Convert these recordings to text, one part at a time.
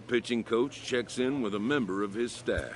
pitching coach checks in with a member of his staff.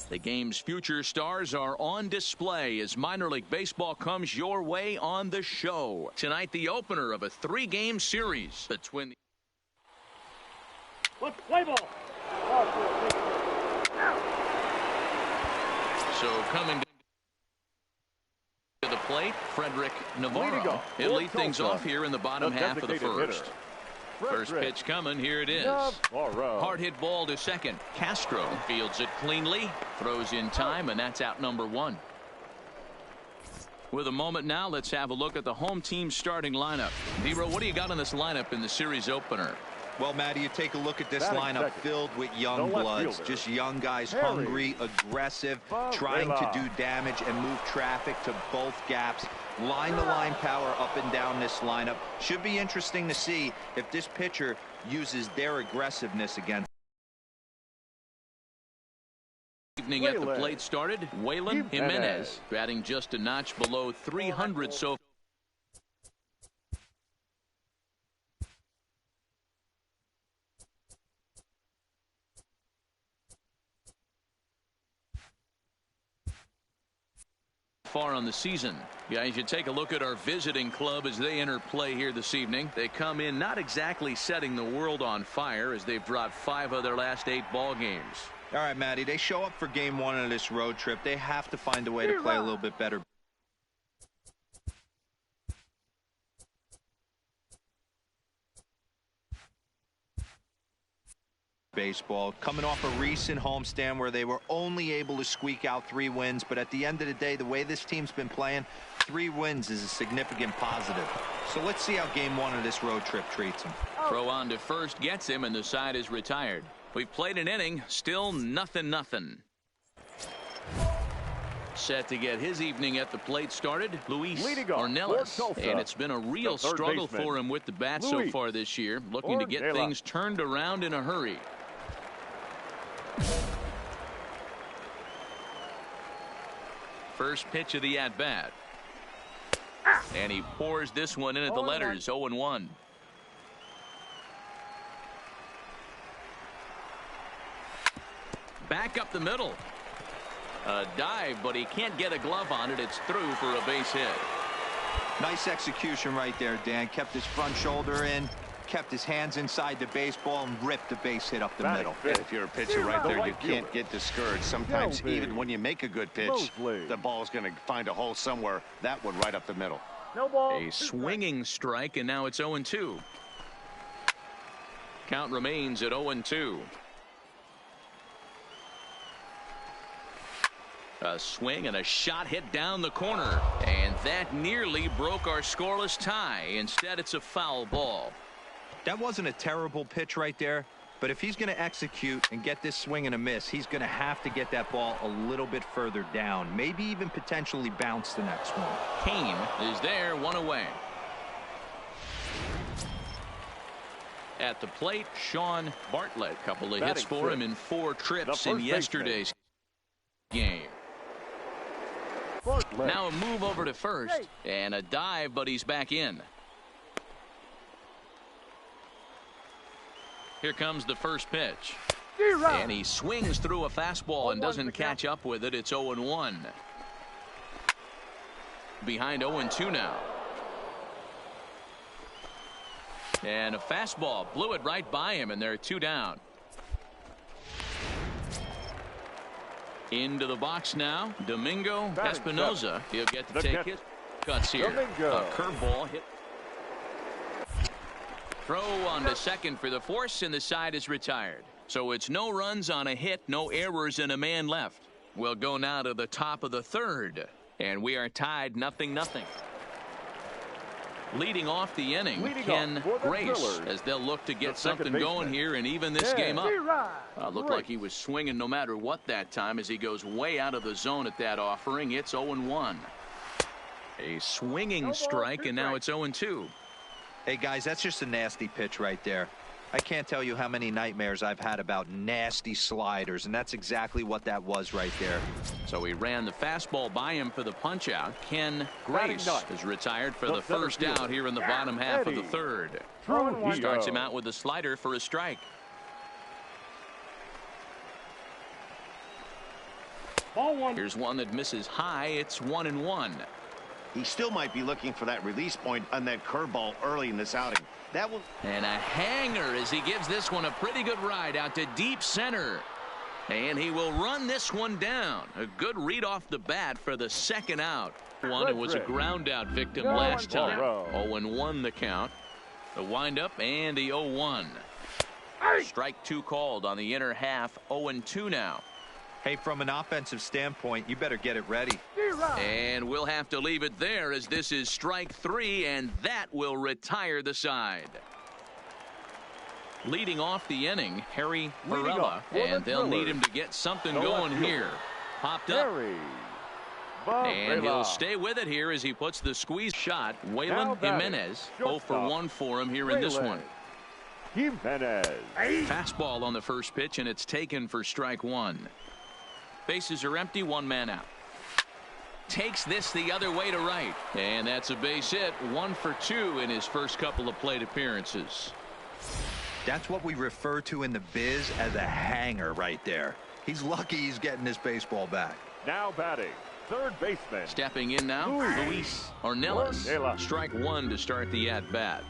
The game's future stars are on display as minor league baseball comes your way on the show. Tonight, the opener of a 3-game series between the... Let's play ball. So coming to the plate, Frederick Navarro. He'll lead things off here in the bottom half of the first. First pitch coming. Here it is. Hard hit ball to second. Castro fields it cleanly, throws in time, and that's out number 1. With a moment now, let's have a look at the home team starting lineup. Dero, what do you got in this lineup in the series opener? Well, Matty, you take a look at this lineup filled with young bloods, just young guys, hungry, aggressive, trying to do damage and move traffic to both gaps. Line-to-line power up and down this lineup. Should be interesting to see if this pitcher uses their aggressiveness against. Evening at the plate started. Waylon Jimenez batting just a notch below 300 so far on the season. Guys, you take a look at our visiting club as they enter play here this evening. They come in not exactly setting the world on fire as they've dropped 5 of their last 8 ball games. All right, Matty, they show up for game 1 of this road trip. They have to find a way to play a little bit better. Baseball coming off a recent homestand where they were only able to squeak out 3 wins, but at the end of the day, the way this team's been playing, 3 wins is a significant positive. So let's see how game 1 of this road trip treats them. Throw on to first gets him, and the side is retired. We've played an inning, still nothing. Set to get his evening at the plate started, Luis Ornelas. And it's been a real struggle for him with the bat so far this year. Looking to get things turned around in a hurry. First pitch of the at-bat. And he pours this one in at the letters, 0-1. Back up the middle. A dive, but he can't get a glove on it. It's through for a base hit. Nice execution right there, Dan. Kept his front shoulder in, kept his hands inside the baseball, and ripped the base hit up the middle. Yeah, if you're a pitcher right there, you can't get discouraged. Sometimes even when you make a good pitch, the ball's going to find a hole somewhere. That one right up the middle. A swinging strike, and now it's 0-2. Count remains at 0-2. A swing and a shot hit down the corner, and that nearly broke our scoreless tie. Instead, it's a foul ball. That wasn't a terrible pitch right there, but if he's going to execute and get this swing and a miss, he's going to have to get that ball a little bit further down, maybe even potentially bounce the next one. Kane is there, one away. At the plate, Sean Bartlett. Couple of hits for him in 4 trips in yesterday's game. Now a move over to first, and a dive, but he's back in. Here comes the first pitch. And he swings through a fastball and doesn't catch up with it. It's 0-1. Behind 0-2 now. And a fastball blew it right by him, and they're 2 down. Into the box now, Domingo Espinosa. He'll get to take it. Cuts here. A curveball hit. Throw on to second for the force, and the side is retired. So it's no runs on a hit, no errors, and a man left. We'll go now to the top of the third, and we are tied 0-0. Leading off the inning, Ken Grace, as they'll look to get something going here and even this game up. Looked like he was swinging no matter what that time as he goes way out of the zone at that offering. It's 0-1. A swinging strike, and now it's 0-2. Hey, guys, that's just a nasty pitch right there. I can't tell you how many nightmares I've had about nasty sliders, and that's exactly what that was right there. So he ran the fastball by him for the punch-out. Ken Grace is retired for the first out here in the bottom half of the third. Starts him out with the slider for a strike. Here's one that misses high. It's 1-1. He still might be looking for that release point on that curveball early in this outing. And a hanger as he gives this one a pretty good ride out to deep center. And he will run this one down. A good read off the bat for the second out. It was a ground out victim last time. 0-1 the count. The windup and the 0-1. Strike 2 called on the inner half. 0-2 now. Hey, from an offensive standpoint, you better get it ready. And we'll have to leave it there as this is strike 3, and that will retire the side. Leading off the inning, Harry Varela, and they'll need him to get something going here. Popped up. And he'll stay with it here as he puts the squeeze shot. Waylon Jimenez, 0 for 1 for him here in this one. Fastball on the first pitch, and it's taken for strike 1. Bases are empty, 1 man out. Takes this the other way to right. And that's a base hit. 1 for 2 in his first couple of plate appearances. That's what we refer to in the biz as a hanger right there. He's lucky he's getting his baseball back. Now batting, third baseman. Stepping in now, Luis Ornelas. Strike 1 to start the at-bat.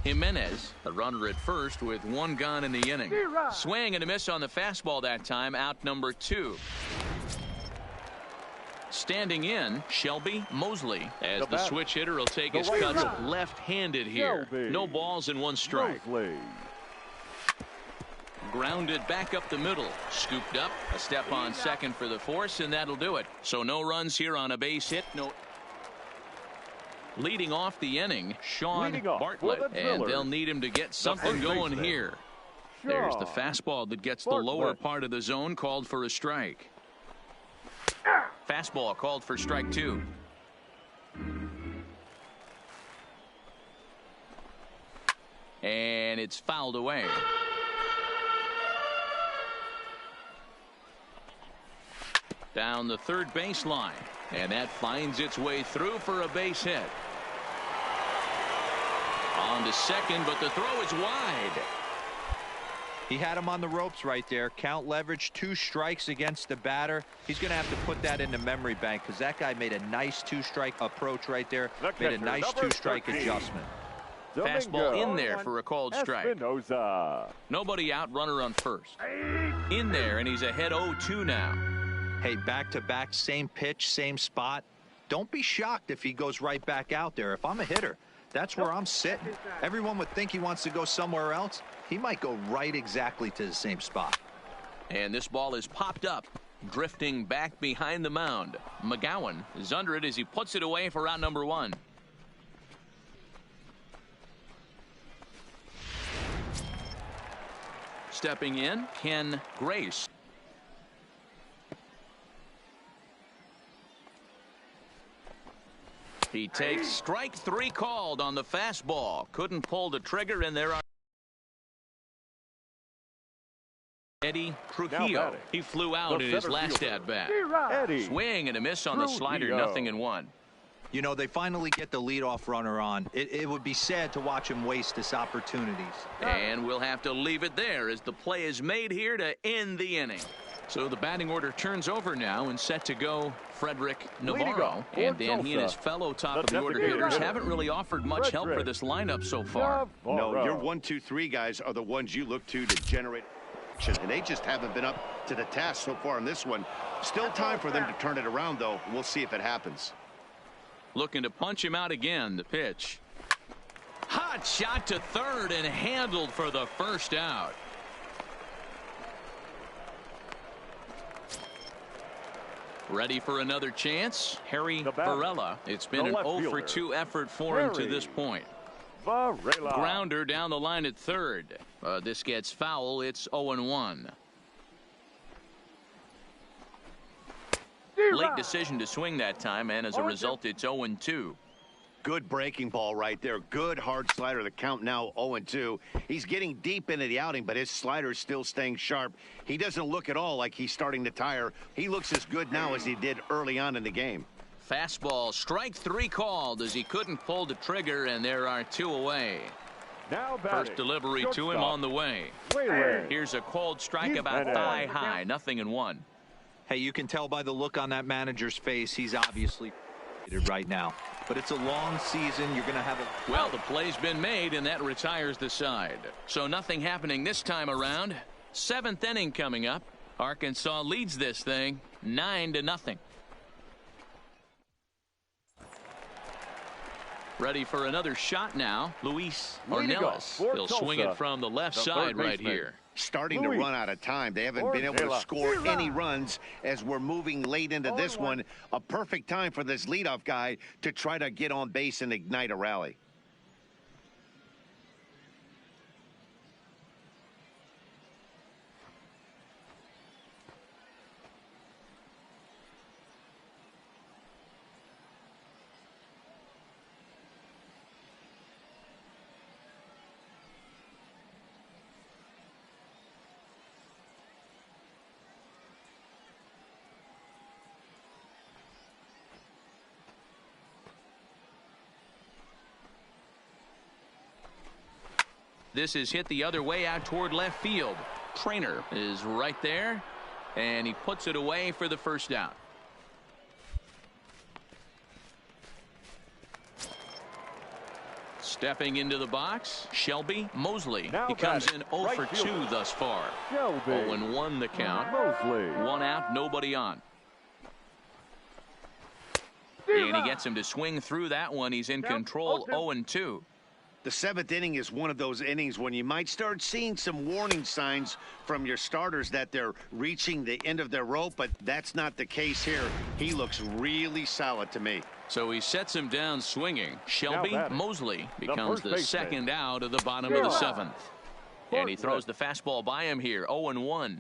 Jimenez, a runner at first with 1 gone in the inning. Swing and a miss on the fastball that time, out number 2. Standing in, Shelby Mosley, as the switch hitter will take his cuts left-handed here. No balls and 1 strike. Grounded back up the middle. Scooped up, a step on second for the force, and that'll do it. So no runs here on a base hit. No. Leading off the inning, Sean Bartlett, and they'll need him to get something going here. There's the fastball that gets the lower part of the zone, called for a strike. Fastball called for strike 2. And it's fouled away. Down the third baseline. And that finds its way through for a base hit. On to second, but the throw is wide. He had him on the ropes right there. Count leverage, 2 strikes against the batter. He's going to have to put that in the memory bank because that guy made a nice 2-strike approach right there. Made a nice 2-strike adjustment. Fastball in there for a called strike. Nobody out, runner on first. In there, and he's ahead 0-2 now. Hey, back-to-back, same pitch, same spot. Don't be shocked if he goes right back out there. If I'm a hitter, that's where I'm sitting. Everyone would think he wants to go somewhere else. He might go right exactly to the same spot. And this ball is popped up, drifting back behind the mound. McGowan is under it as he puts it away for out number 1. Stepping in, Ken Grace. He takes strike 3 called on the fastball. Couldn't pull the trigger, and there are Eddie Trujillo. He flew out in his last at-bat. Swing and a miss on the slider, 0-1. You know, they finally get the leadoff runner on. It would be sad to watch him waste this opportunities. And we'll have to leave it there as the play is made here to end the inning. So the batting order turns over now, and set to go Frederick Navarro. And then he and his fellow top-of-the-order hitters haven't really offered much help for this lineup so far. No, your 1, 2, 3 guys are the ones you look to generate, and they just haven't been up to the task so far in this one. Still time for them to turn it around, though. We'll see if it happens. Looking to punch him out again. The pitch. Hot shot to third and handled for the first out. Ready for another chance? Harry Varela. It's been an 0-for-2 effort for him to this point. Grounder down the line at third. This gets foul. It's 0-1. Late decision to swing that time, and as a result, it's 0-2. Good breaking ball right there. Good hard slider. The count now 0-2. He's getting deep into the outing, but his slider is still staying sharp. He doesn't look at all like he's starting to tire. He looks as good now as he did early on in the game. Fastball, strike 3 called as he couldn't pull the trigger, and there are 2 away. First delivery to him on the way. Here's a called strike about thigh high, 0-1. Hey, you can tell by the look on that manager's face, he's obviously right now. But it's a long season. You're going to have a... Well, the play's been made, and that retires the side. So nothing happening this time around. 7th inning coming up. Arkansas leads this thing 9-0. Ready for another shot now. Luis Ornelas. He'll swing it from the left side right here. Starting to run out of time. They haven't been able to score any runs as we're moving late into this one. A perfect time for this leadoff guy to try to get on base and ignite a rally. This is hit the other way out toward left field. Trainer is right there, and he puts it away for the first out. Stepping into the box, Shelby Mosley. He comes in 0-for-2 thus far. 0-1 the count. 1 out, nobody on. And he gets him to swing through that one. He's in control, 0-2. The 7th inning is one of those innings when you might start seeing some warning signs from your starters that they're reaching the end of their rope, but that's not the case here. He looks really solid to me. So he sets him down swinging. Shelby Mosley becomes the second out of the bottom of the 7th. And he throws the fastball by him here, 0-1.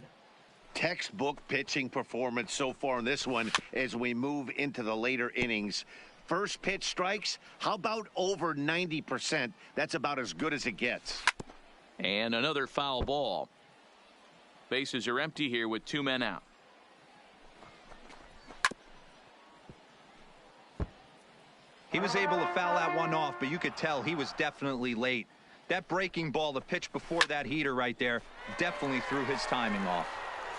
Textbook pitching performance so far in this one as we move into the later innings. First pitch strikes, how about over 90%? That's about as good as it gets. And another foul ball. Bases are empty here with 2 men out. He was able to foul that one off, but you could tell he was definitely late. That breaking ball, the pitch before that heater right there, definitely threw his timing off.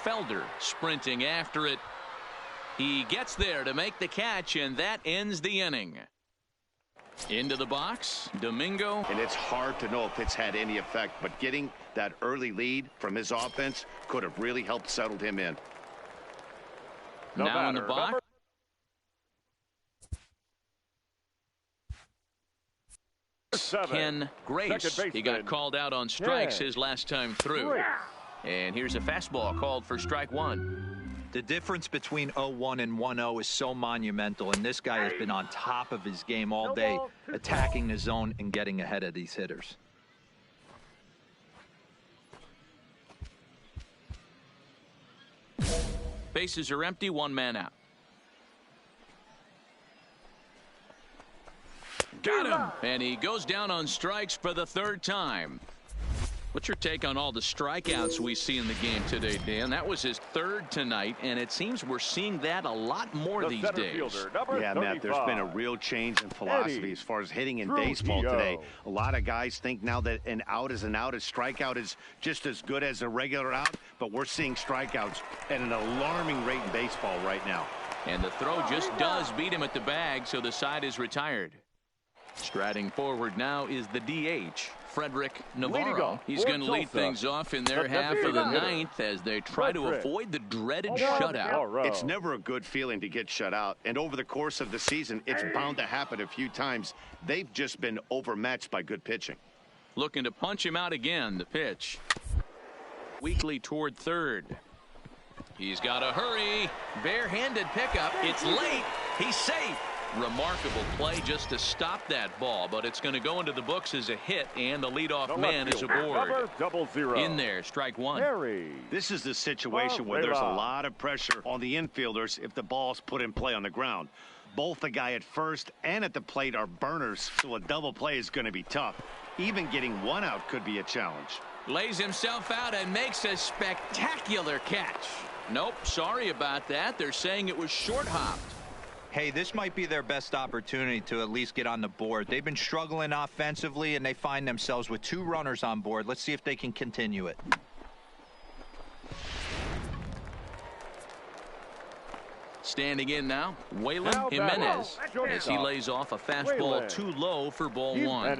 Felder sprinting after it. He gets there to make the catch, and that ends the inning. Into the box, Domingo. And it's hard to know if it's had any effect, but getting that early lead from his offense could have really helped settle him in. Now in the box. Ken Grace. He got called out on strikes his last time through. And here's a fastball called for strike 1. The difference between 0-1 and 1-0 is so monumental, and this guy has been on top of his game all day, attacking the zone and getting ahead of these hitters. Bases are empty, 1 man out. Got him! And he goes down on strikes for the 3rd time. What's your take on all the strikeouts we see in the game today, Dan? That was his 3rd tonight, and it seems we're seeing that a lot more these days. Yeah, Matt, there's been a real change in philosophy as far as hitting in baseball today. A lot of guys think now that an out is an out, a strikeout is just as good as a regular out, but we're seeing strikeouts at an alarming rate in baseball right now. And the throw just does beat him at the bag, so the side is retired. Striding forward now is the DH, Frederick Navarro. He's going to lead things off in their half of the 9th as they try to avoid the dreaded shutout. It's never a good feeling to get shut out, and over the course of the season, it's bound to happen a few times. They've just been overmatched by good pitching. Looking to punch him out again, the pitch. Weakly toward 3rd. He's got to hurry. Barehanded pickup. It's late. He's safe. Remarkable play just to stop that ball, but it's going to go into the books as a hit, and the leadoff man is aboard. In there, strike 1. This is the situation where there's a lot of pressure on the infielders if the ball's put in play on the ground. Both the guy at first and at the plate are burners, so a double play is going to be tough. Even getting 1 out could be a challenge. Lays himself out and makes a spectacular catch. Nope, sorry about that. They're saying it was short-hopped. Hey, this might be their best opportunity to at least get on the board. They've been struggling offensively, and they find themselves with 2 runners on board. Let's see if they can continue it. Standing in now, Waylon Jimenez, as he lays off a fastball too low for ball 1.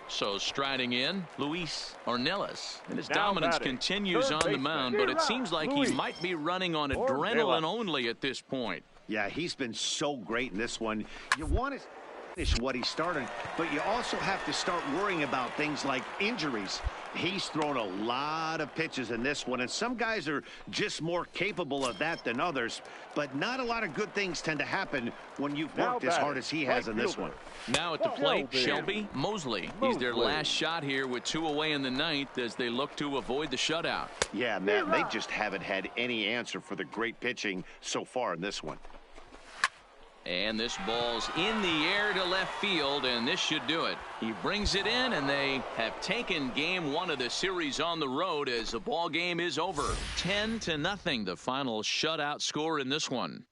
So striding in, Luis Ornelas. And his dominance continues on the mound, but it seems like he might be running on adrenaline only at this point. Yeah, he's been so great in this one. You want to finish what he started, but you also have to start worrying about things like injuries. He's thrown a lot of pitches in this one, and some guys are just more capable of that than others, but not a lot of good things tend to happen when you've worked as hard as he has in this one. Now at the plate, Shelby Mosley. He's their last shot here with 2 away in the 9th as they look to avoid the shutout. Yeah, Matt, they just haven't had any answer for the great pitching so far in this one. And this ball's in the air to left field, and this should do it. He brings it in, and they have taken game 1 of the series on the road as the ball game is over. 10-0, the final shutout score in this one.